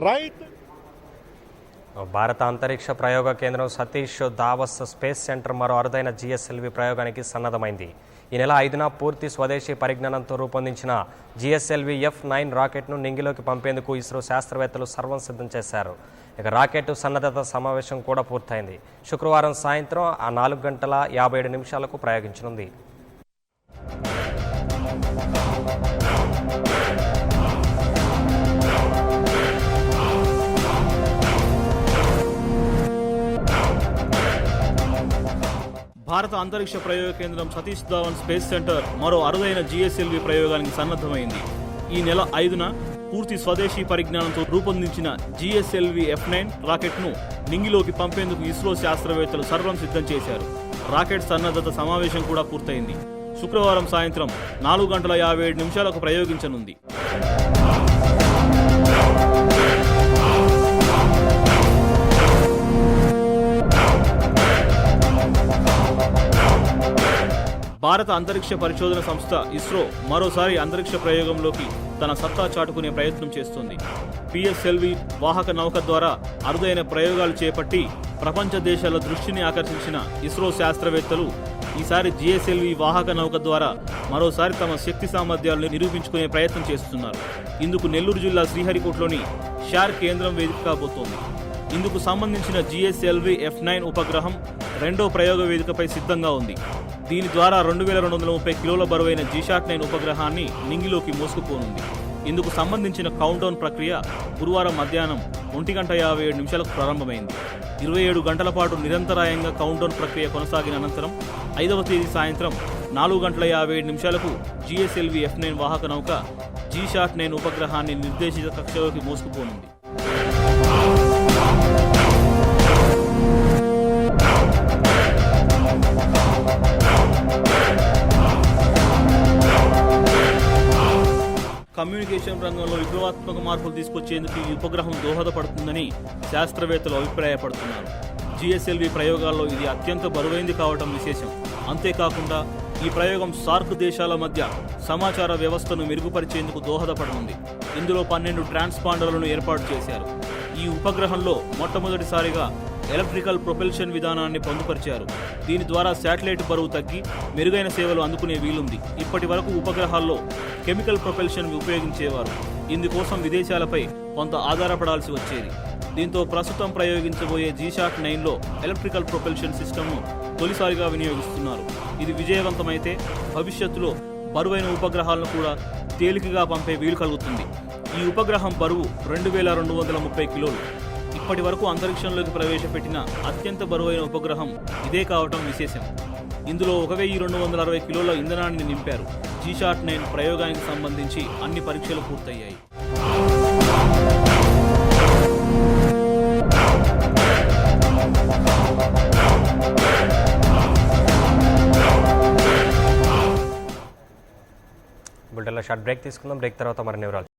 Right. భారత అంతరిక్ష ప్రయోగ కేంద్రం సతీష్ ధావస్ స్పేస్ సెంటర్ మరో అరుదైన జిఎస్ఎల్వి ప్రయోగానికి సన్నద్ధమైంది. ఈ నెల 5న పూర్తి స్వదేశీ పరిజ్ఞానంతో రూపొందించిన జిఎస్ఎల్వి F9 రాకెట్ను నింగిలోకి పంపేందుకు ఇస్రో శాస్త్రవేత్తలు సర్వం సిద్ధం చేశారు. ఇక రాకెట్ సన్నద్ధత సమావేశం కూడా పూర్తయింది. శుక్రవారం సాయంత్రం 4:57 ప్రయోగించనుంది. భారత అంతరిక్ష ప్రయోగ కేంద్రం సతీష్ ధావన్ స్పేస్ సెంటర్ మరో అరుదైన జిఎస్ఎల్వి ప్రయోగానికి సన్నద్ధమైంది. ఈ నెల 5న పూర్తి స్వదేశీ పరిజ్ఞానంతో రూపొందించిన జిఎస్ఎల్వి F9 రాకెట్ను నింగిలోకి పంపేందుకు ఇస్రో శాస్త్రవేత్తలు సర్వం సిద్ధం చేశారు. రాకెట్ సన్నద్ధత సమావేశం కూడా పూర్తయింది. శుక్రవారం సాయంత్రం 4:57 ప్రయోగించనుంది. భారత అంతరిక్ష పరిశోధన సంస్థ ఇస్రో మరోసారి అంతరిక్ష ప్రయోగంలోకి తన సత్తా చాటుకునే ప్రయత్నం చేస్తోంది. పిఎస్ఎల్వి వాహక నౌక ద్వారా అరుదైన ప్రయోగాలు చేపట్టి ప్రపంచ దేశాల దృష్టిని ఆకర్షించిన ఇస్రో శాస్త్రవేత్తలు ఈసారి జిఎస్ఎల్వి వాహక నౌక ద్వారా మరోసారి తమ శక్తి సామర్థ్యాలను నిరూపించుకునే ప్రయత్నం చేస్తున్నారు. ఇందుకు నెల్లూరు జిల్లా శ్రీహరికోటలోని షార్ కేంద్రం వేదిక కాబోతోంది. ఇందుకు సంబంధించిన జిఎస్ఎల్వి F9 ఉపగ్రహం 2వ ప్రయోగ వేదికపై సిద్ధంగా ఉంది. దీని ద్వారా 2230 కిలోల బరువైన G-9 ఉపగ్రహాన్ని నింగిలోకి మోసుకుపోనుంది. ఇందుకు సంబంధించిన కౌంటౌన్ ప్రక్రియ గురువారం మధ్యాహ్నం 1:57 ప్రారంభమైంది. 27 గంటల పాటు నిరంతరాయంగా కౌంటౌన్ ప్రక్రియ కొనసాగిన అనంతరం 5వ తేదీ సాయంత్రం 4:57 జిఎస్ఎల్వి F9 వాహక నౌక G-9 ఉపగ్రహాన్ని నిర్దేశిత కక్షలోకి మోసుకుపోనుంది. కమ్యూనికేషన్ రంగంలో విప్లవాత్మక మార్పులు తీసుకొచ్చేందుకు ఈ ఉపగ్రహం దోహదపడుతుందని శాస్త్రవేత్తలు అభిప్రాయపడుతున్నారు. జిఎస్ఎల్వి ప్రయోగాల్లో ఇది అత్యంత బరువైంది కావటం విశేషం. అంతేకాకుండా ఈ ప్రయోగం సార్క్ దేశాల మధ్య సమాచార వ్యవస్థను మెరుగుపరిచేందుకు దోహదపడనుంది. ఇందులో 12 ట్రాన్స్పాండర్లను ఏర్పాటు చేశారు. ఈ ఉపగ్రహంలో మొట్టమొదటిసారిగా ఎలక్ట్రికల్ ప్రొపెల్షన్ విధానాన్ని పొందుపరిచారు. దీని ద్వారా శాటిలైట్ బరువు తగ్గి మెరుగైన సేవలు అందుకునే వీలుంది. ఇప్పటి వరకు ఉపగ్రహాల్లో కెమికల్ ప్రొపెల్షన్ ఉపయోగించేవారు. ఇందుకోసం విదేశాలపై కొంత ఆధారపడాల్సి వచ్చేది. దీంతో ప్రస్తుతం ప్రయోగించబోయే G-9లో ఎలక్ట్రికల్ ప్రొపెల్షన్ సిస్టమ్ను తొలిసారిగా వినియోగిస్తున్నారు. ఇది విజయవంతమైతే భవిష్యత్తులో బరువైన ఉపగ్రహాలను కూడా తేలికగా పంపే వీలు కలుగుతుంది. ఈ ఉపగ్రహం బరువు 2230 కిలోలు. ఇప్పటి వరకు అంతరిక్షంలోకి ప్రవేశపెట్టిన అత్యంత బరువైన ఉపగ్రహం ఇదే కావటం విశేషం. ఇందులో 1260 కిలోల ఇంధనాన్ని నింపారు. G-9 ప్రయోగానికి సంబంధించి అన్ని పరీక్షలు పూర్తయ్యాయి. బుల్టెన్లో షార్ట్ బ్రేక్ తీసుకుందాం. బ్రేక్ తర్వాత మరిన్ని వివరాలు.